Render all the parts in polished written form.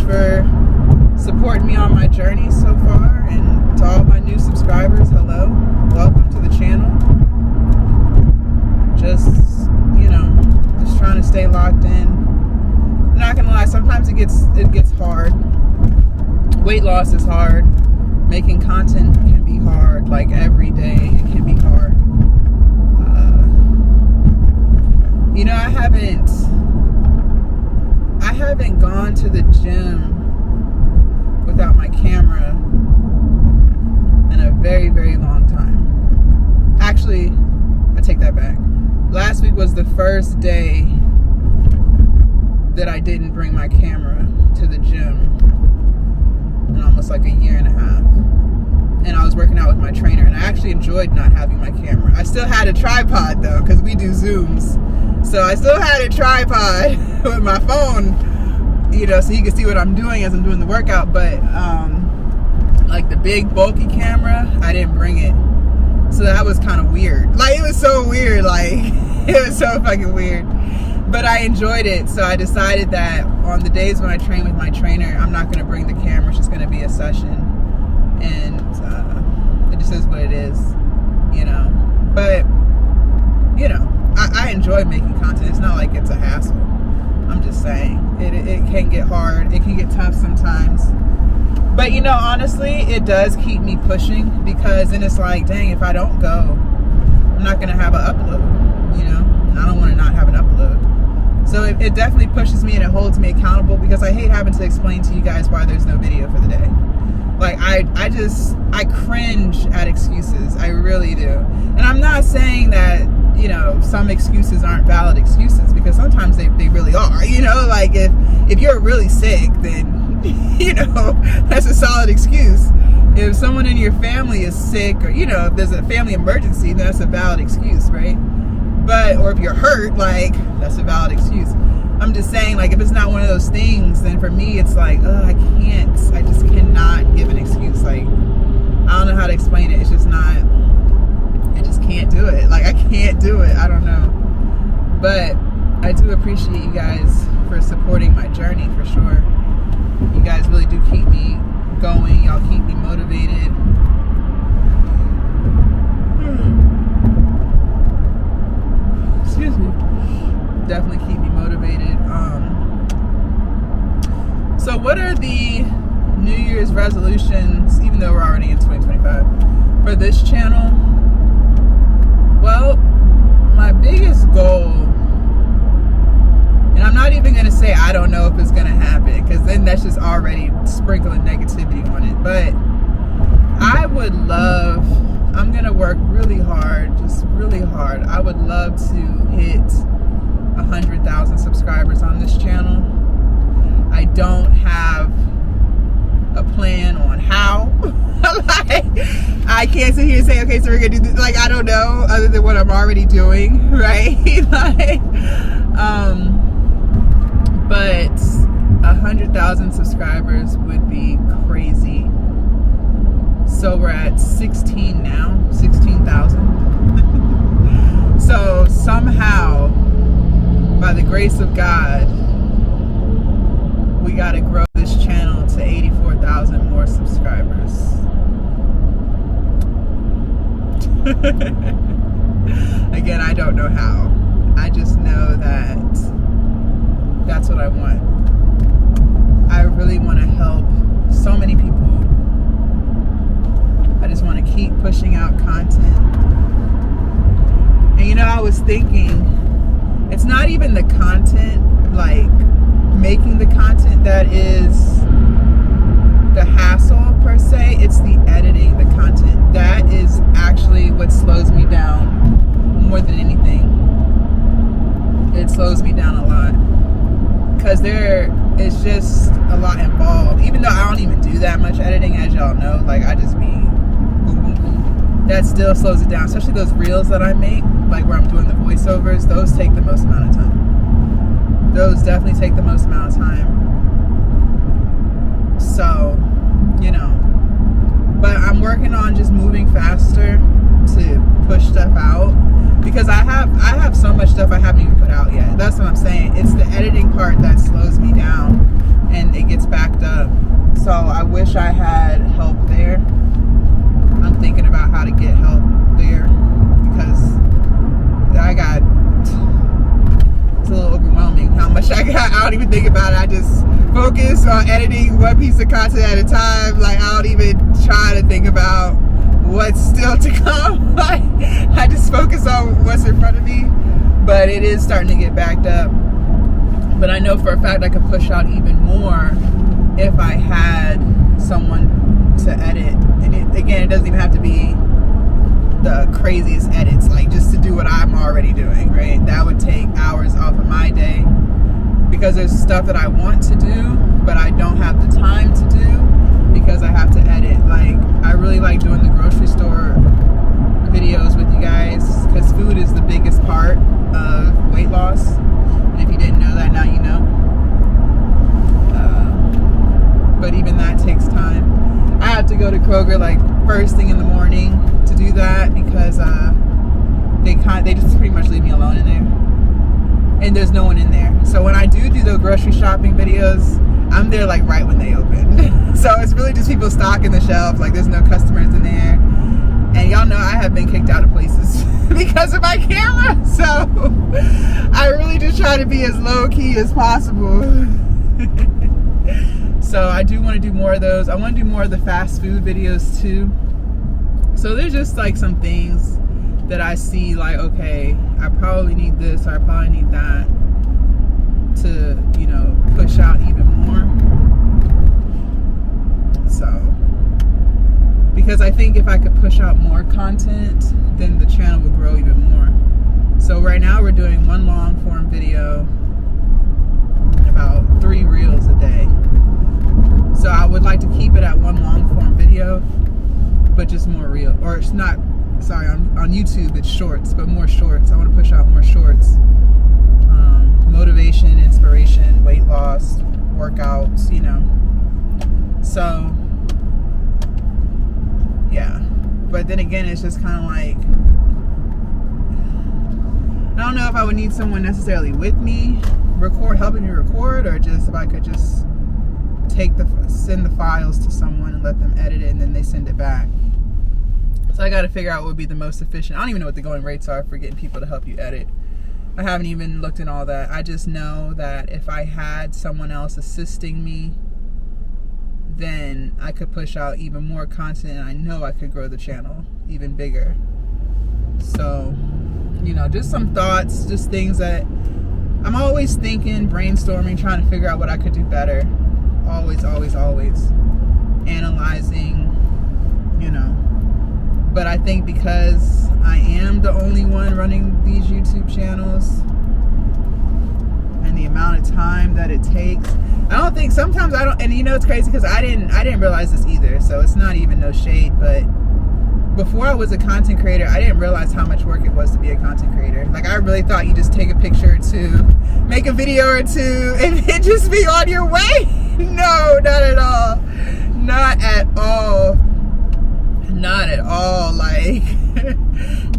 for supporting me on my journey so far. And to all my new subscribers, hello. Welcome to the channel. Just, just trying to stay locked in. I'm not gonna lie, sometimes it gets hard. Weight loss is hard. Making content can be hard. Like every day, it can be hard. I haven't gone to the gym without my camera in a very, very long time. Actually, I take that back. Last week was the first day that I didn't bring my camera to the gym in almost like a year and a half. And I was working out with my trainer, and I actually enjoyed not having my camera. I still had a tripod though, because we do Zooms. So I still had a tripod with my phone, so you can see what I'm doing as I'm doing the workout. But like the big bulky camera, I didn't bring it. So that was kind of weird. Like, it was so weird. Like, it was so fucking weird. But I enjoyed it. So I decided that on the days when I train with my trainer, I'm not going to bring the camera. It's just going to be a session. And it just is what it is, But, I enjoy making content. It's not like it's a hassle. I'm just saying. It can get hard. It can get tough sometimes. But, honestly, it does keep me pushing, because then it's like, dang, if I don't go, I'm not going to have an upload, and I don't want to not have an upload. So it definitely pushes me, and it holds me accountable, because I hate having to explain to you guys why there's no video for the day. Like, I cringe at excuses. I really do. And I'm not saying that, some excuses aren't valid excuses, because sometimes they really are. Like if you're really sick, then, that's a solid excuse. If someone in your family is sick, or, if there's a family emergency, then that's a valid excuse, right? Or if you're hurt, like, that's a valid excuse. I'm just saying, like, if it's not one of those things, then for me, it's like, I just cannot give an excuse. Like, I don't know how to explain it. It's just not, I just can't do it. Like, I can't do it. I don't know. But I do appreciate you guys for supporting my journey, for sure. You guys really do keep me going. Y'all keep me motivated. Excuse me. Definitely keep me motivated. So what are the New Year's resolutions, even though we're already in 2025, for this channel? Well, my biggest goal, and I'm not even going to say I don't know if it's going to happen, because then that's just already sprinkling negativity on it. But I would love, I'm going to work really hard, just really hard. I would love to hit 100,000 subscribers on this channel. I don't have a plan on how. Like, I can't sit here and say, okay, so we're gonna do this. Like, I don't know, other than what I'm already doing, right? But 100,000 subscribers would be crazy. So we're at 16 now, 16,000. So somehow, by the grace of God, we gotta grow this channel to 84,000 more subscribers. Again, I don't know how. I just know that that's what I want. I really want to help so many people. I just want to keep pushing out content. And I was thinking, it's not even the content, like making the content, that is the hassle per se. It's the editing the content. That is actually what slows me down more than anything. It slows me down a lot, because there is just a lot involved. Even though I don't even do that much editing, as y'all know, like, I just be boom, boom, boom. That still slows it down, especially those reels that I make, like where I'm doing the voiceovers. Those take the most amount of time. Those definitely take the most amount of time. So, but I'm working on just moving faster to push stuff out, because I have so much stuff I haven't even put out yet. That's what I'm saying. It's the editing part that slows me down, and it gets backed wish I had help there. I'm thinking about how to get help there because it's a little overwhelming how much I got. I don't even think about it. I just focus on editing one piece of content at a time. Like, I don't even try to think about what's still to come. Like, I just focus on what's in front of me. But it is starting to get backed up. But I know for a fact I could push out even more if I had someone to edit. And it doesn't even have to be the craziest edits, like just to do what I'm already doing, right? That would take hours off of my day because there's stuff that I want to do, but I don't have the time to do because I have to edit. Like, I really like doing the grocery store videos with you guys because food is the biggest part of weight loss. And if you didn't know that, now you know. But even that takes time. I have to go to Kroger like first thing in the morning to do that because they just pretty much leave me alone in there, and there's no one in there. So when I do the grocery shopping videos, I'm there like right when they open. So it's really just people stocking the shelves, like there's no customers in there. And y'all know I have been kicked out of places because of my camera, so I really just try to be as low key as possible. So I do want to do more of those. I want to do more of the fast food videos too. So there's just like some things that I see like, okay, I probably need this or I probably need that to, you know, push out even more. So, because I think if I could push out more content, then the channel would grow even more. So right now we're doing one long form video, about 3 reels a day. So I would like to keep it at one long form video, but just more real, or it's not, sorry, on YouTube it's shorts, but more shorts. I want to push out more shorts. Motivation, inspiration, weight loss, workouts, you know. So, yeah. But then again, it's just kind of like, I don't know if I would need someone necessarily with me, helping me record, or just if I could just send the files to someone and let them edit it and then they send it back. So I got to figure out what would be the most efficient. I don't even know what the going rates are for getting people to help you edit. I haven't even looked in all that. I just know that if I had someone else assisting me, then I could push out even more content, and I know I could grow the channel even bigger. So, you know, just some thoughts, just things that I'm always thinking, brainstorming, trying to figure out what I could do better. Always analyzing, you know. But I think because I am the only one running these YouTube channels and the amount of time that it takes, sometimes I don't, and you know it's crazy because I didn't realize this either, so it's not even no shade, but before I was a content creator, I didn't realize how much work it was to be a content creator. Like, I really thought you just take a picture or two, make a video or two, and then just be on your way. No, not at all. Not at all. Not at all. Like,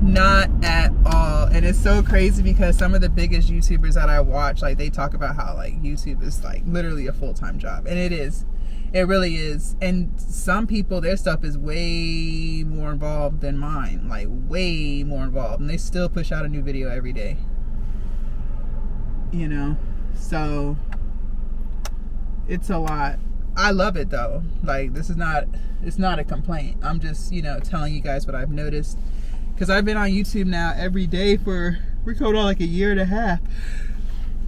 not at all. And it's so crazy because some of the biggest YouTubers that I watch, like, they talk about how, like, YouTube is, like, literally a full-time job. And it is. It really is. And some people, their stuff is way more involved than mine. Like, way more involved. And they still push out a new video every day. You know? So, it's a lot. I love it, though. Like, it's not a complaint. I'm just, you know, telling you guys what I've noticed. Because I've been on YouTube now every day we're going on like a year and a half.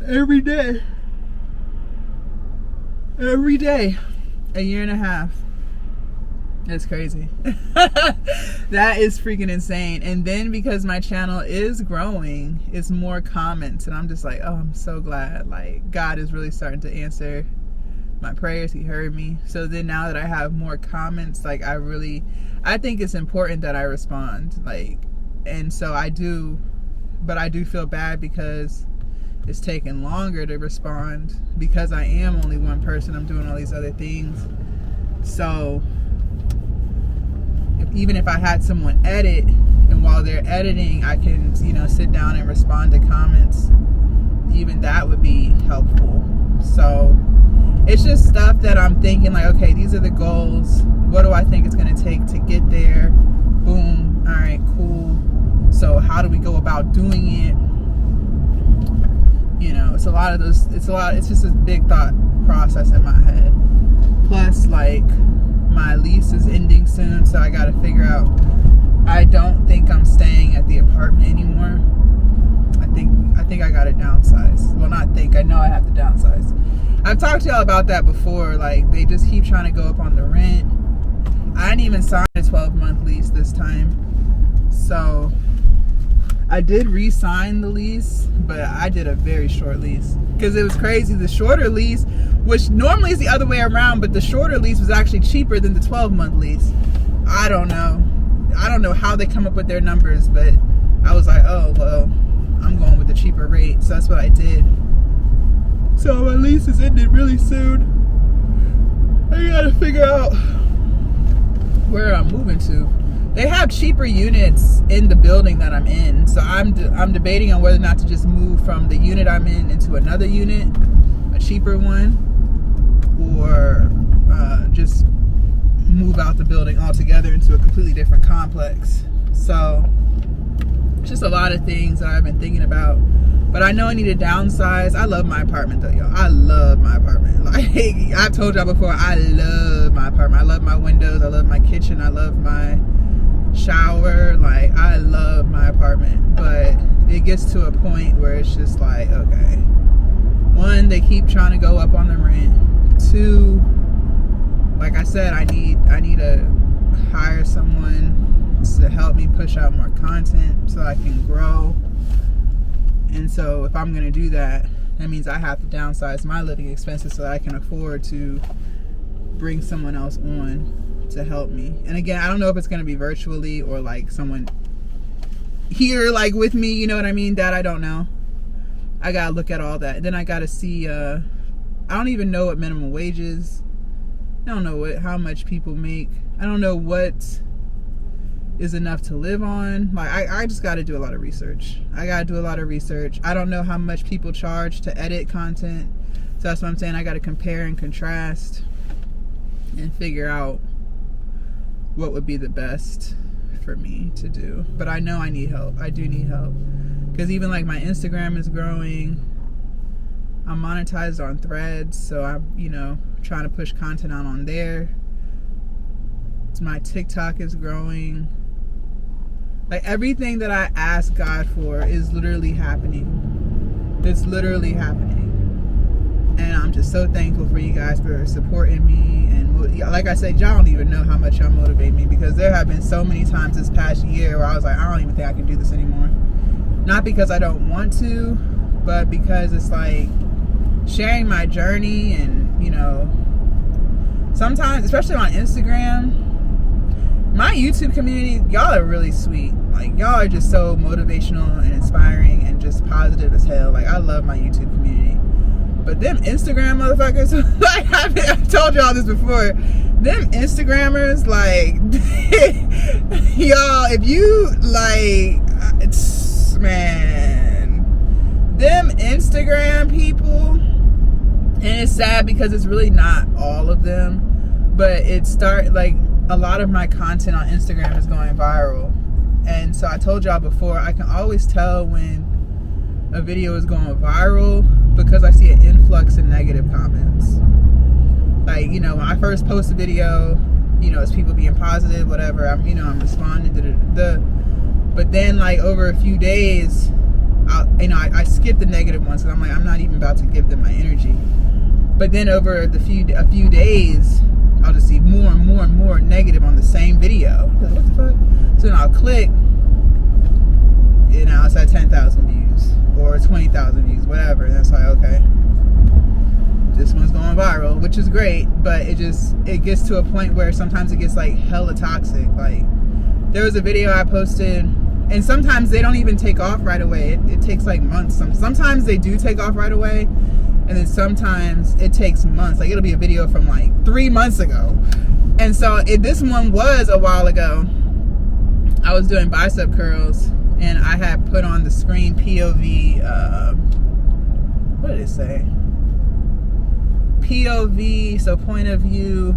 Every day. Every day. A year and a half. That's crazy. That is freaking insane. And then because my channel is growing, it's more comments. And I'm just like, oh, I'm so glad. Like, God is really starting to answer my prayers. He heard me. So then now that I have more comments, like, I think it's important that I respond. Like, and so I do, but I do feel bad because it's taking longer to respond because I am only one person. I'm doing all these other things. So even if I had someone edit, and while they're editing, I can, you know, sit down and respond to comments, even that would be helpful. So it's just stuff that I'm thinking like, okay, these are the goals. What do I think it's going to take to get there? Boom. All right, cool. So how do we go about doing it? You know, it's a lot of those. It's just a big thought process in my head. Plus, like, my lease is ending soon, so I got to figure out. I don't think I'm staying at the apartment anymore. I think I got to downsize. Well, not think. I know I have to downsize. I've talked to y'all about that before. Like, they just keep trying to go up on the rent. I didn't even sign a 12-month lease this time. So, I did re-sign the lease, but I did a very short lease. Because it was crazy. The shorter lease, which normally is the other way around, but the shorter lease was actually cheaper than the 12-month lease. I don't know. I don't know how they come up with their numbers, but I was like, oh, well, I'm going with the cheaper rate. So that's what I did. So my lease is ending really soon. I gotta figure out where I'm moving to. They have cheaper units in the building that I'm in. So I'm debating on whether or not to just move from the unit I'm in into another unit, a cheaper one, or just move out the building altogether into a completely different complex. So just a lot of things that I've been thinking about. But I know I need to downsize. I love my apartment though, y'all. I love my apartment. Like, I've told y'all before, I love my apartment. I love my windows. I love my kitchen. I love my shower. Like, I love my apartment. But it gets to a point where it's just like, okay. One, they keep trying to go up on the rent. Two, like I said, I need to hire someone to help me push out more content so I can grow. And so if I'm going to do that, that means I have to downsize my living expenses so that I can afford to bring someone else on to help me. And again, I don't know if it's going to be virtually or like someone here like with me, you know what I mean? That I don't know. I got to look at all that. And then I got to see, I don't even know what minimum wage is. I don't know how much people make. I don't know what is enough to live on. Like, I just got to do a lot of research. I don't know how much people charge to edit content. So that's what I'm saying. I got to compare and contrast and figure out what would be the best for me to do. But I know I need help. I do need help. Because even like my Instagram is growing. I'm monetized on Threads. So I'm, trying to push content out on there. My TikTok is growing. Like, everything that I ask God for is literally happening. It's literally happening. And I'm just so thankful for you guys for supporting me. And like I said, y'all don't even know how much y'all motivate me, because there have been so many times this past year where I was like, I don't even think I can do this anymore. Not because I don't want to, but because it's like sharing my journey. And sometimes, especially on Instagram, my YouTube community, y'all are really sweet. Like, y'all are just so motivational and inspiring and just positive as hell. Like, I love my YouTube community. But them Instagram motherfuckers, like, I've told y'all this before, them Instagrammers, like, y'all, if you, like, man, them Instagram people, and it's sad because it's really not all of them, but a lot of my content on Instagram is going viral. And so I told y'all before, I can always tell when a video is going viral because I see an influx in negative comments. Like, when I first post a video, it's people being positive, whatever, I'm responding to but then, like, over a few days, I skip the negative ones because I'm like, I'm not even about to give them my energy. But then over a few days, I'll just see more and more and more negative on the same video. What the fuck? So then I'll click, and it's at 10,000 views or 20,000 views, whatever. And that's like, okay, this one's going viral, which is great, but it gets to a point where sometimes it gets like hella toxic. Like, there was a video I posted, and sometimes they don't even take off right away. It takes like months. Sometimes they do take off right away. And then sometimes it takes months. Like, it'll be a video from like 3 months ago. And so this one was a while ago. I was doing bicep curls, and I had put on the screen POV, what did it say? POV, so point of view,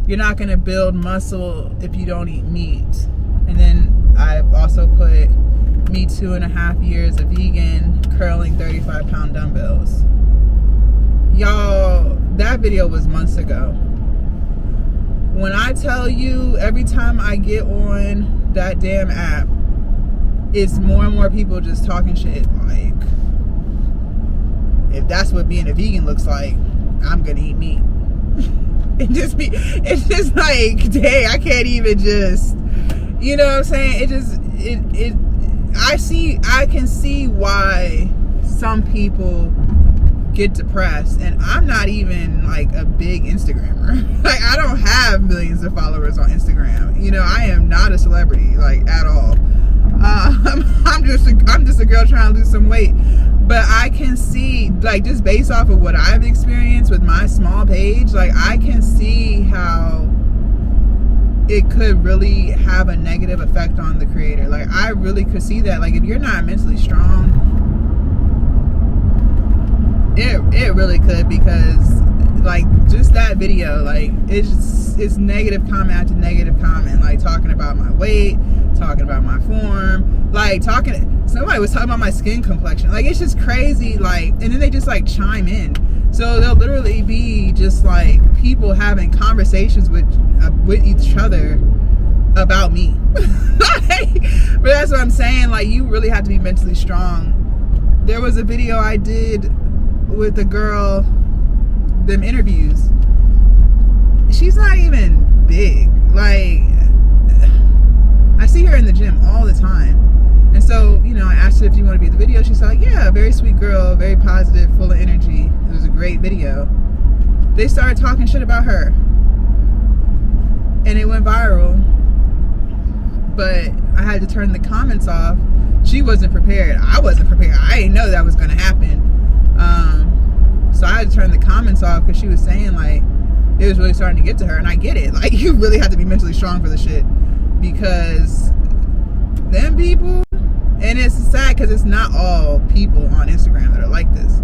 you're not going to build muscle if you don't eat meat. And then I also put me 2.5 years of vegan, curling 35-pound dumbbells. Y'all, that video was months ago. When I tell you, every time I get on that damn app, it's more and more people just talking shit. Like, if that's what being a vegan looks like, I'm gonna eat meat. It's just like, dang, I can't even just, you know what I'm saying? I can see why some people get depressed, and I'm not even like a big Instagrammer. Like, I don't have millions of followers on Instagram. You know, I am not a celebrity, like, at all. I'm just a girl trying to lose some weight. But I can see, like, just based off of what I've experienced with my small page, like, I can see how it could really have a negative effect on the creator. Like, I really could see that. Like, if you're not mentally strong, it really could, because, like, just that video, like, it's negative comment after negative comment, like, talking about my weight, talking about my form, like, somebody was talking about my skin complexion. Like, it's just crazy. Like, and then they just like chime in. So they'll literally be just like people having conversations with each other about me. But that's what I'm saying. Like, you really have to be mentally strong. There was a video I did with a girl, them interviews. She's not even big. Like, I see her in the gym all the time. And so, you know, I asked her if you want to be in the video. She's like, yeah, very sweet girl, very positive, full of energy. It was a great video. They started talking shit about her. And it went viral. But I had to turn the comments off. She wasn't prepared. I wasn't prepared. I didn't know that was going to happen. So I had to turn the comments off because she was saying, like, it was really starting to get to her. And I get it. Like, you really have to be mentally strong for the shit. Because them people, and it's sad because it's not all people on Instagram that are like this,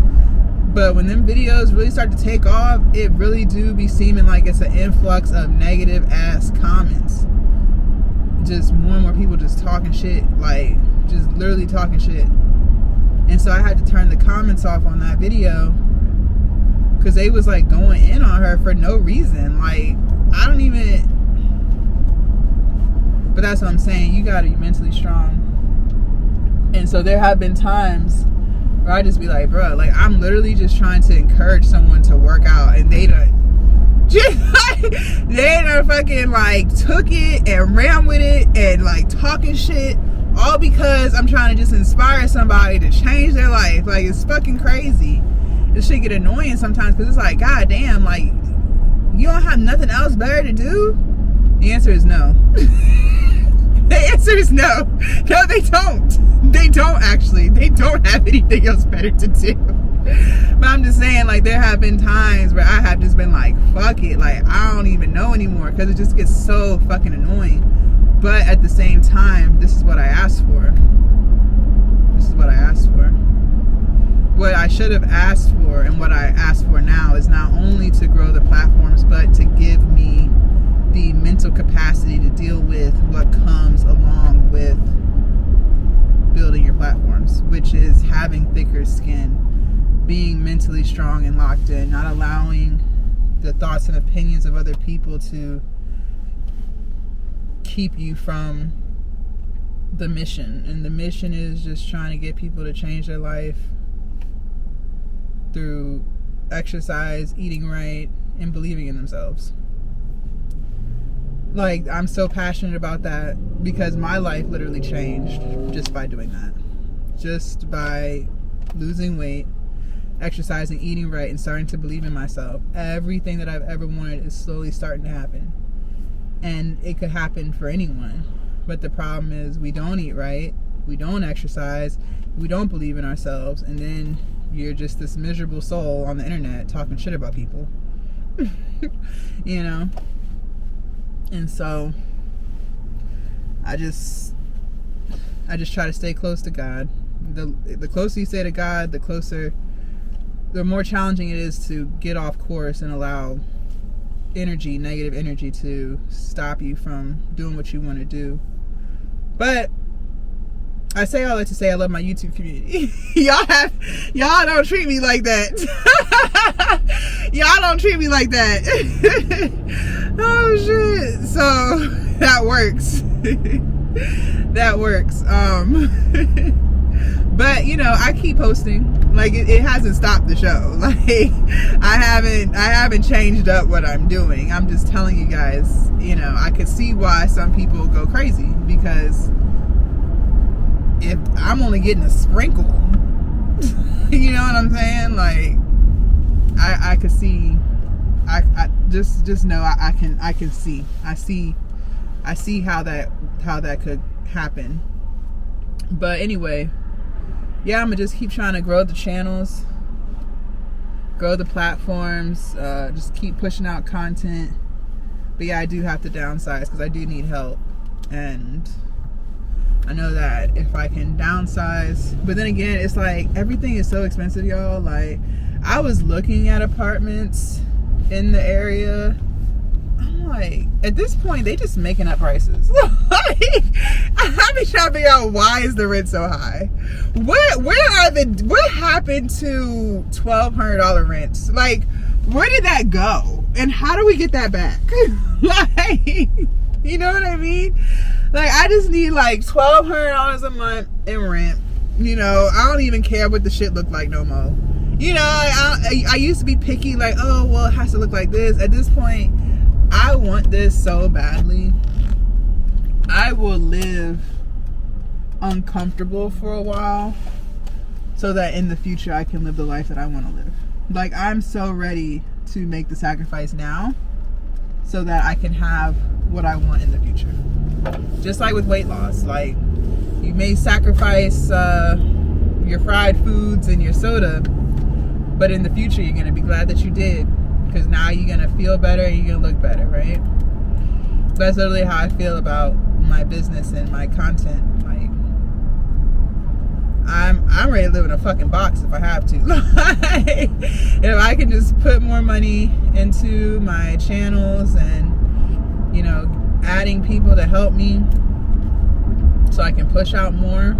but when them videos really start to take off, it really do be seeming like it's an influx of negative ass comments. Just more and more people just talking shit, like, just literally talking shit. And so I had to turn the comments off on that video because they was like going in on her for no reason. Like, I don't even. But that's what I'm saying. You gotta be mentally strong. And so there have been times where I just be like, bro, like, I'm literally just trying to encourage someone to work out, and they done fucking like took it and ran with it and like talking shit, all because I'm trying to just inspire somebody to change their life. Like, it's fucking crazy. This shit get annoying sometimes because it's like, god damn, like, you don't have nothing else better to do? The answer is no. The answer is no. No, they don't. They don't, actually. They don't have anything else better to do. But I'm just saying, like, there have been times where I have just been like, fuck it. Like, I don't even know anymore because it just gets so fucking annoying. But at the same time, this is what I asked for. This is what I asked for. What I should have asked for and what I ask for now is not only to grow the platforms, but to give me the mental capacity to deal with what comes along with building your platforms, which is having thicker skin, being mentally strong and locked in, not allowing the thoughts and opinions of other people to keep you from the mission. And the mission is just trying to get people to change their life through exercise, eating right, and believing in themselves. Like, I'm so passionate about that because my life literally changed just by doing that. Just by losing weight, exercising, eating right, and starting to believe in myself. Everything that I've ever wanted is slowly starting to happen. And it could happen for anyone. But the problem is we don't eat right, we don't exercise, we don't believe in ourselves, and then you're just this miserable soul on the internet talking shit about people. You know? And so I just try to stay close to God. The closer you stay to God, the closer the more challenging it is to get off course and allow negative energy to stop you from doing what you want to do. But I say all that to say I love my YouTube community. y'all don't treat me like that. Y'all don't treat me like that. Oh shit. So that works. That works. But you know, I keep posting. Like it hasn't stopped the show. Like I haven't changed up what I'm doing. I'm just telling you guys, you know, I could see why some people go crazy, because if I'm only getting a sprinkle, you know what I'm saying? Like I could see, I just know I can see. I see how that could happen. But anyway, yeah, I'm gonna just keep trying to grow the channels, grow the platforms, just keep pushing out content. But yeah, I do have to downsize because I do need help, and I know that if I can downsize, but then again, it's like everything is so expensive, y'all. Like I was looking at apartments in the area. I'm like, at this point, they just making up prices. Like, I be trying to figure out why is the rent so high. What happened to $1,200 rents? Like, where did that go? And how do we get that back? Like, you know what I mean? Like, I just need like $1,200 a month in rent. You know, I don't even care what the shit look like no more. You know, I used to be picky, like, oh, well, it has to look like this. At this point, I want this so badly. I will live uncomfortable for a while so that in the future I can live the life that I want to live. Like, I'm so ready to make the sacrifice now so that I can have what I want in the future. Just like with weight loss, like you may sacrifice your fried foods and your soda, but in the future you're going to be glad that you did, because now you're going to feel better and you're going to look better, right? That's literally how I feel about my business and my content. Like, I'm ready to live in a fucking box if I have to. Like, if I can just put more money into my channels and, you know, adding people to help me so I can push out more,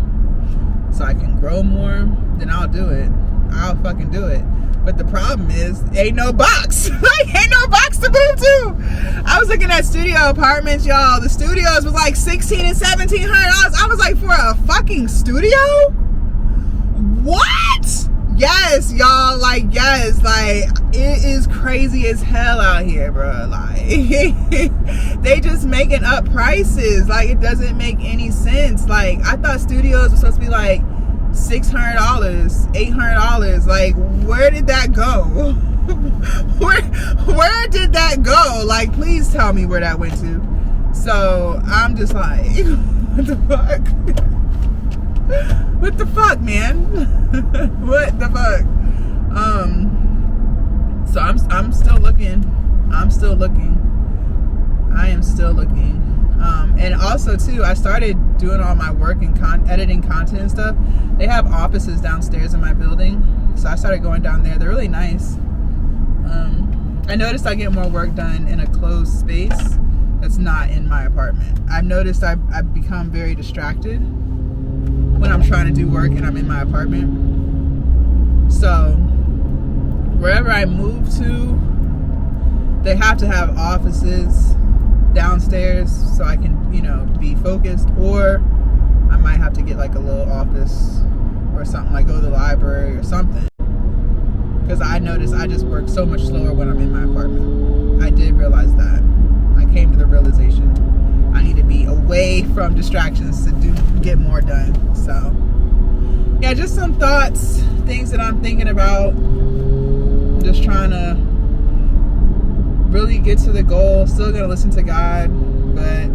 so I can grow more, then I'll do it. I'll fucking do it. But the problem is, ain't no box. Like, ain't no box to move to. I was looking at studio apartments, y'all. The studios was like $1,600 and $1,700. I was like, for a fucking studio? What? Yes, y'all. Like, yes. Like, it is crazy as hell out here, bro. Like, they just making up prices. Like, it doesn't make any sense. Like, I thought studios were supposed to be like $600, $800. Like, where did that go? where did that go? Like, please tell me where that went to. So I'm just like, what the fuck? What the fuck, man? What the fuck? So I'm still looking. I am still looking. And also too, I started doing all my work and editing content and stuff. They have offices downstairs in my building, so I started going down there. They're really nice. I noticed I get more work done in a closed space that's not in my apartment. I've noticed I've become very distracted when I'm trying to do work and I'm in my apartment. So wherever I move to, they have to have offices downstairs so I can, you know, be focused, or I might have to get like a little office or something, like go to the library or something, because I noticed I just work so much slower when I'm in my apartment. I did realize that. I came to the realization I need to be away from distractions to get more done. So yeah, just some thoughts, things that I'm thinking about, just trying to really get to the goal. Still gonna listen to God, but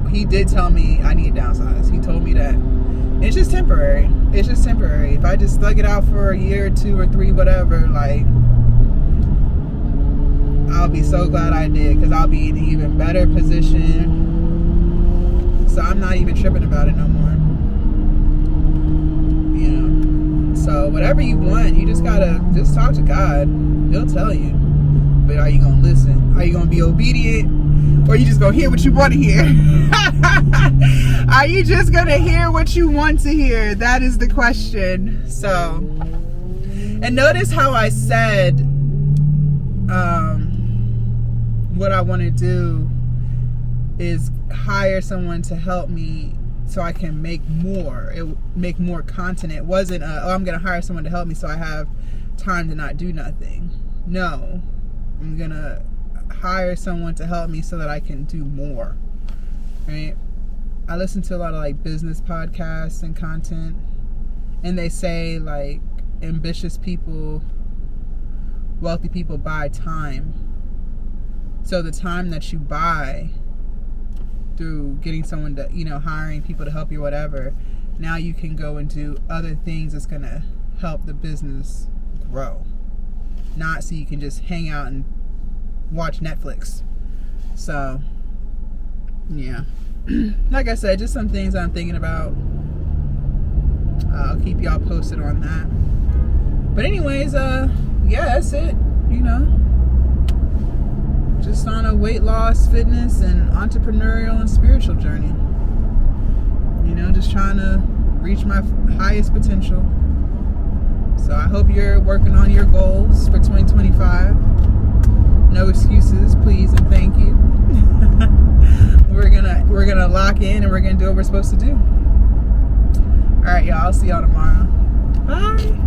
he did tell me I need to downsize. He told me that it's just temporary. It's just temporary. If I just thug it out for a year or 2 or 3, whatever, like, I'll be so glad I did, because I'll be in an even better position. So I'm not even tripping about it no more. You know. So whatever you want, you just gotta just talk to God. He'll tell you. But are you gonna listen? Are you gonna be obedient? Or are you just gonna hear what you want to hear? Are you just gonna hear what you want to hear? That is the question. So, and notice how I said what I want to do is hire someone to help me so I can make more content. It wasn't I'm gonna hire someone to help me so I have time to not do nothing. No, I'm gonna hire someone to help me so that I can do more, right? I listen to a lot of like business podcasts and content, and they say like ambitious people, wealthy people buy time. So the time that you buy through getting someone to, hiring people to help you, whatever, now you can go and do other things that's going to help the business grow. Not so you can just hang out and watch Netflix. So, yeah. Like I said, just some things I'm thinking about. I'll keep y'all posted on that. But anyways, yeah, that's it. Just on a weight loss, fitness, and entrepreneurial and spiritual journey. Just trying to reach my highest potential. So I hope you're working on your goals for 2025. No excuses, please and thank you. We're gonna lock in and we're gonna do what we're supposed to do. All right, y'all. I'll see y'all tomorrow. Bye.